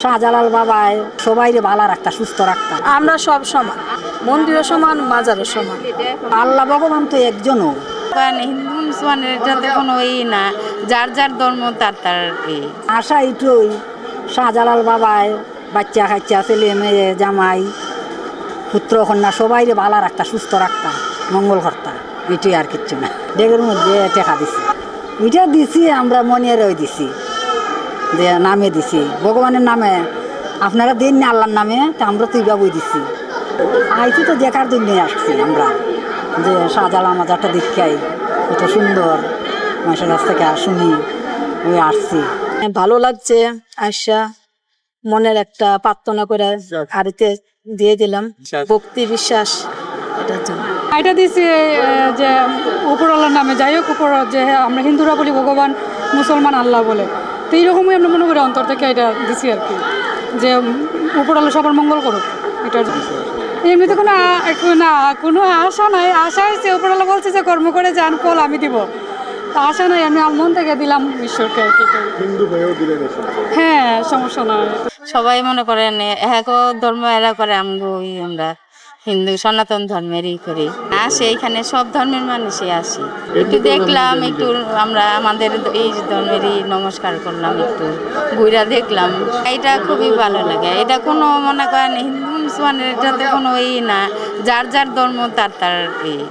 শাহজালাল বাবাই সবাইরে ভালো রাখতা, সুস্থ রাখতা। আমরা সব সমান, মন্দিরও সমান, মাজারও সমান। আল্লাহ ভগবান তো একজনও। হিন্দু মুসলমানের এটাতে কোনো না, যার যার ধর্ম তার তার আশা এইটুই, শাহজালাল বাবাই বাচ্চা কাচ্চা ছেলে মেয়ে জামাই পুত্র কন্যা সবাইরে ভালো রাখতা, সুস্থ রাখতা, মঙ্গল করতা। এটাই আর কিচ্ছু না। ডেগের মধ্যে টেকা দিছি, ওইটা দিছি আমরা মনের ওই দিছি, যে নামে দিছি ভগবানের নামে। আপনারা দিন না আল্লাহর নামে, তা আমরা তুই বাবুই দিছি। আইছি তো দেখার জন্যে আসছি আমরা, যে শাহজালাল মাজারটা দেখাই কত সুন্দর, মাসের কাছ থেকে শুনি ওই আসছি। ভালো লাগছে আশা, মনের একটা প্রার্থনা করে আরতে দিয়ে দিলাম, ভক্তি বিশ্বাস এটার জন্য এটা দিছি যে উপরওয়ালার নামে। যাই হোক, উপর যে আমরা হিন্দুরা বলি ভগবান, মুসলমান আল্লাহ বলে, তো এইরকমই আমরা মনে করি অন্তর থেকে এটা দিছি আর কি, যে উপরওয়ালা সবার মঙ্গল করুক এটার জন্য। এমনিতে কোনো আশা নাই। আশা হয়েছে উপরওয়ালা বলছে যে কর্ম করে যান, ফল আমি দিব। তা আশা নাই, আমি মন থেকে দিলাম ঈশ্বরকে আর কি। হ্যাঁ, সমস্যা নাই। সবাই মনে করেন এক ধর্ম এরা করে, আমরা হিন্দু সনাতন ধর্মেরই করি। আসে এইখানে সব ধর্মের মানুষই আসি, একটু দেখলাম, একটু আমরা আমাদের এই ধর্মেরই নমস্কার করলাম, একটু ঘুরা দেখলাম। এটা খুবই ভালো লাগে। এটা কোনো মনে করেন হিন্দু মুসলমানের এটাতে কোনো না, যার যার ধর্ম তার তার